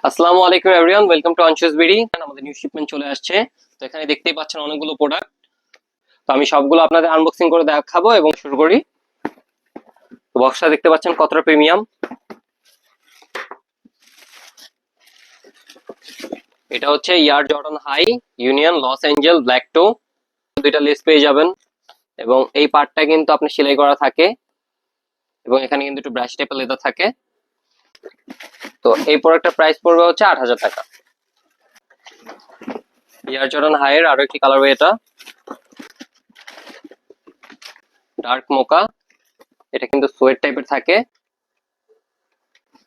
আসসালামু আলাইকুম everyone, welcome to আনশুস BD. আমাদের নিউ শিপমেন্ট চলে আসছে। তো এখানে দেখতেই পাচ্ছেন অনেকগুলো প্রোডাক্ট। তো আমি সবগুলো আপনাদের আনবক্সিং করে দেখাবো এবং শুরু করি। তো বক্সটা দেখতে পাচ্ছেন কতটা প্রিমিয়াম। এটা হচ্ছে Air Jordan high Union Los Angeles black toe. দুইটা লেস পেয়ে যাবেন এবং এই পার্টটা কিন্তু আপনি সেলাই করা থাকে এবং এখানে কিন্তু একটু ব্রাশ টাইপের লেদার থাকে। তো এই প্রোডাক্টটার প্রাইস পড়বে হচ্ছে ৮,০০০ টাকা। ইয়ার জর্ডান হাই এর আরো একটি কালার এটা ডার্ক মোকা। এটা কিন্তু সোয়েট টাইপের থাকে।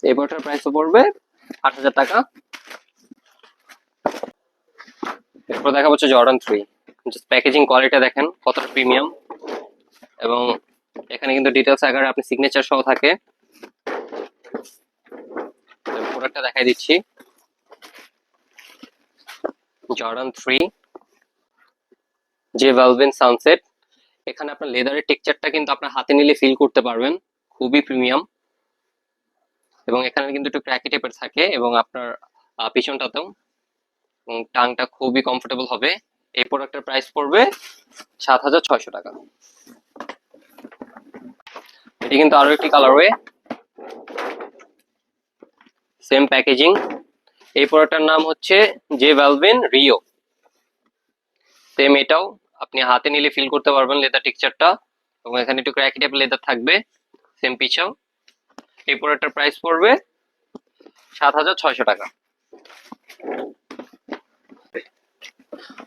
এই প্রোডাক্টের প্রাইস পড়বে ৮,০০০ টাকা। এরপর দেখা হচ্ছে জর্ডান 3। জাস্ট প্যাকেজিং কোয়ালিটি দেখেন কতটা প্রিমিয়াম এবং এখানে কিন্তু ডিটেইলস আকারে আপনি সিগনেচার সহ থাকে। প্রোডাক্টটা দেখাই দিচ্ছি। জর্ডান 3 যে ভেলভেট সানসেট। এখানে আপনার লেদারের টেক্সচারটা কিন্তু আপনার হাতে নিলে ফিল করতে পারবেন, খুবই প্রিমিয়াম। এবং এখানে কিন্তু একটু ক্র্যাকি টাইপের থাকে এবং আপনার পিছনটাতেও টাংটা খুবই কমফোর্টেবল হবে। এই প্রোডাক্টের প্রাইস পড়বে ৭,৬০০ টাকা। এটি কিন্তু আরো একটি কালারওয়ে, সেম প্যাকেজিং। এই প্রোডাক্টটার নাম হচ্ছে জে ভ্যালভিন রিও। সেম এটাও আপনি হাতে নিলে ফিল করতে পারবেন লেদার টেক্সচারটা এবং এখানে একটু ক্র্যাকি টাইপের লেদার থাকবে সেম পিছাও। এই প্রোডাক্টটার প্রাইস পড়বে ৭,৬০০ টাকা।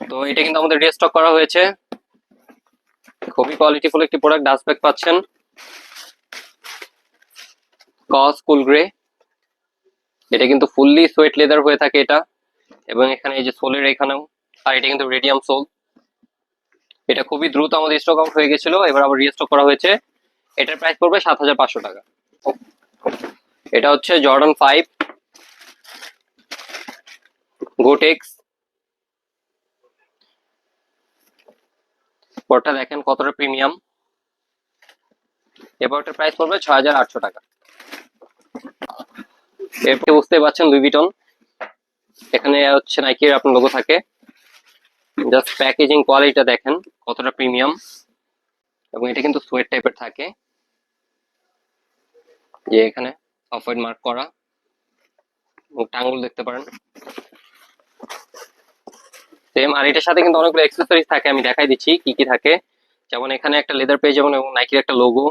তো এটা কিন্তু আমাদের রিস্টক করা হয়েছে। খুবই কোয়ালিটিফুল একটি প্রোডাক্ট। ডাস্ট ব্যাগ পাচ্ছেন কস কুল গ্রে। এটা কিন্তু ফুললি সোয়েট লেদার হয়ে থাকে এটা এবং এখানে এই যে সোলের এখানেও, আর এটা কিন্তু রেডিয়াম সোল। এটা খুবই দ্রুত আমাদের স্টক আউট হয়ে গেছিল, এবার আবার রিস্টক করা হয়েছে। এটার প্রাইস পড়বে ৭,৫০০ টাকা। এটা হচ্ছে জর্ডান 5 গোটেক্স। পরটা দেখেন কতটা প্রিমিয়াম। এবারটার প্রাইস পড়বে ৬,৮০০ টাকা। এরপরে বুঝতে পারছেন লুই ভিটন। এখানে হচ্ছে নাইকির আপনার লোগো থাকে। জাস্ট প্যাকেজিং কোয়ালিটিটা দেখেন কতটা প্রিমিয়াম এবং এটা কিন্তু সোয়েট টাইপের থাকে, যে এখানে অফ হোয়াইট মার্ক করা এবং টাঙ্গুল দেখতে পারেন সেম। আর এটার সাথে কিন্তু অনেকগুলো অ্যাক্সেসরিজ থাকে, আমি দেখাই দিচ্ছি কি কি থাকে। যেমন এখানে একটা লেদার পেয়ে যাবেন এবং নাইকির একটা লোগো।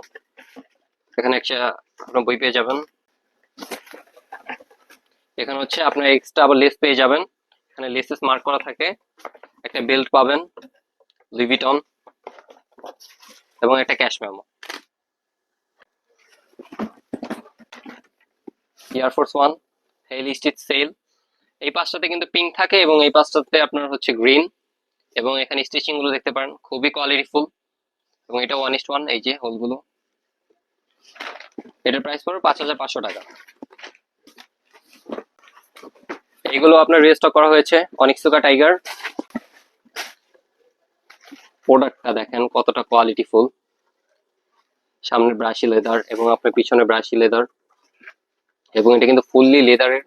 এখানে একটা আপনার বই পেয়ে যাবেন। এখানে হচ্ছে আপনার এক্সট্রা আবার লেস পেয়ে যাবেন, এখানে লেসেস মার্ক করা থাকে। একটা বেল্ট পাবেন লুই ভিটন এবং একটা ক্যাশ মেমো। এয়ারফোর্স 1 হেল স্টিচ সেল। এই পাশটাতে কিন্তু পিঙ্ক থাকে এবং এই পাশটাতে আপনার হচ্ছে গ্রিন এবং এখানে স্টিচিং গুলো দেখতে পারেন খুবই কোয়ালিটিফুল এবং এটা 1:1। এই যে হোলগুলো। এটার প্রাইস পড়বে ৫,৫০০ টাকা। এইগুলো আপনার রিস্টক করা হয়েছে অনিক্সুকা টাইগার। প্রোডাক্টটা দেখেন কতটা কোয়ালিটিফুল। সামনে ব্রাশি লেদার এবং আপনার পিছনে ব্রাশি লেদার এবং এটা কিন্তু ফুললি লেদারের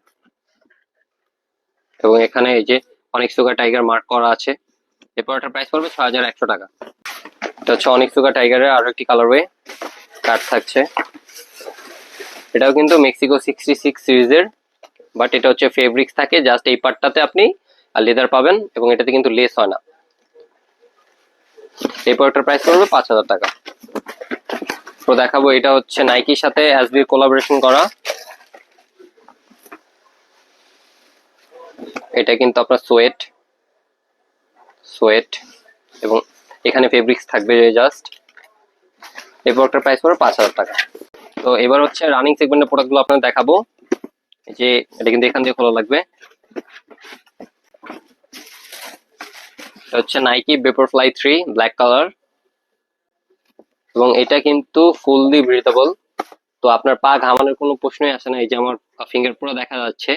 এবং এখানে এই যে অনিক্সুকা টাইগার মার্ক করা আছে। এই প্রোডাক্টের প্রাইস পড়বে ৬,১০০ টাকা। এটা হচ্ছে অনিক্সুকা টাইগারের আরো একটি কালারওয়ে কার্ড থাকছে। এটাও কিন্তু মেক্সিকো 66 সিরিজের, বাট এটা হচ্ছে ফেব্রিক্স থাকে। জাস্ট এই পার্টটাতে আপনি লেদার পাবেন এবং এটাতে কিন্তু লেস হয় না। এই প্রোডাক্টের প্রাইস পড়বে ৫,০০০ টাকা। তো দেখাবো এটা হচ্ছে নাইকির সাথে এসবি কোলাবোরেশন করা। এটা কিন্তু আপনার সোয়েট সোয়েট এবং এখানে ফেব্রিক্স থাকবে জাস্ট। এই প্রোডাক্টের প্রাইস পড়বে ৫,০০০ টাকা। তো এবার হচ্ছে রানিং সেগমেন্টের প্রোডাক্টগুলো আপনাদের দেখাবো। যে এটা কিন্তু এখান দিয়ে খোলা লাগবে। এটা হচ্ছে নাইকি বেপারফ্লাই 3 ব্ল্যাক কালার এবং এটা কিন্তু ফুললি ব্রিথেবল। তো আপনার পা ঘামানোর কোনো প্রশ্নই আসে না। এই যে আমার ফিঙ্গার পুরো দেখা যাচ্ছে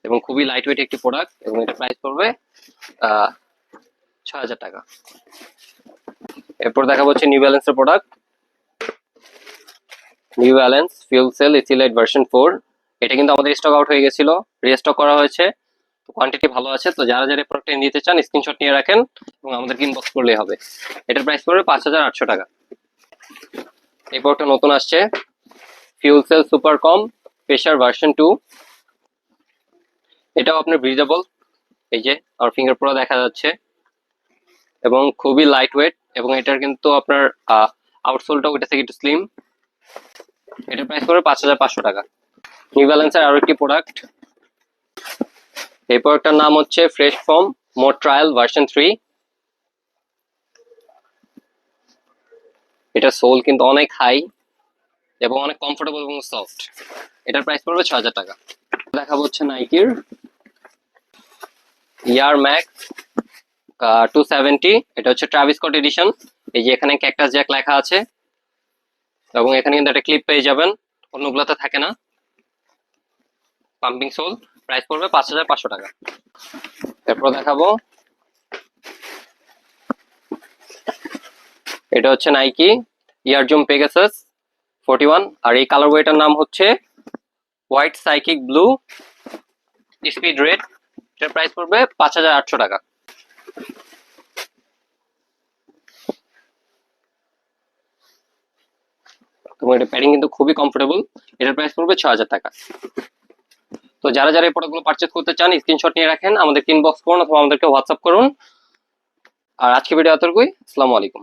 এবং খুবই লাইট ওয়েট একটি প্রোডাক্ট এবং এটা প্রাইস পড়বে ৬,০০০ টাকা। এরপর দেখা হচ্ছে নিউ ব্যালেন্সের product. New Balance fuel cell SC elite version 4। এটা কিন্তু আমাদের স্টক আউট হয়ে গেছিল, রিস্টক করা হয়েছে, তো কোয়ান্টিটি ভালো আছে। তো যারা যারা প্রোডাক্টটা নিতে চান স্ক্রিনশট নিয়ে রাখেন এবং আমাদেরকে ইনবক্স করলেই হবে। এটার প্রাইস পড়বে 5800 টাকা। এই প্রোডাক্টটা নতুন আসছে, ফিউল সেল সুপার কম প্রেসার ভার্সন 2। এটাও আপনার ব্রিজেবল, এই যে আমার ফিঙ্গার পুরো দেখা যাচ্ছে, এবং খুবই লাইট ওয়েট, এবং এটার কিন্তু আপনার আউটসোলটা ওইটা থেকে একটু স্লিম। এটার প্রাইস পড়বে 5500 টাকা। নিউ ব্যালেন্সের আরো একটি প্রোডাক্ট, এই প্রোডাক্টটার নাম হচ্ছে ফ্রেশ ফর্ম মোর ট্রায়াল ভার্সন 3। এটা সোল কিন্তু অনেক হাই এবং অনেক কমফোর্টেবল এবং সফট। এটার প্রাইস পড়বে 6000 টাকা। দেখা হচ্ছে নাইকির ইয়ার ম্যাক্স 270। এটা হচ্ছে ট্রাভিস স্কট এডিশন। এই যে এখানে ক্যাকটাস জ্যাক লেখা আছে, এবং এখানে কিন্তু একটা ক্লিপ পেয়ে যাবেন, অন্যগুলোতে থাকে না। পাম্পিং সোল, প্রাইস পড়বে 5500 টাকা। এরপর দেখাবো, এটা হচ্ছে নাইকি ইয়ারজুম পেগাসাস 41, আর এই কালার বইটার নাম হচ্ছে white psychic blue speed red. এটার প্রাইস পড়বে 5800 টাকা। এবং এটা প্যাডিং কিন্তু খুবই কমফোর্টেবল। এটার প্রাইস পড়বে 6000 টাকা। তো যারা যারা এই প্রোডাক্টগুলো পারচেজ করতে চান স্ক্রিনশট নিয়ে রাখেন, আমাদেরকে ইনবক্স করুন অথবা আমাদেরকে হোয়াটসঅ্যাপ করুন। আর আজকে ভিডিও এতটুকুই। আসসালামু আলাইকুম।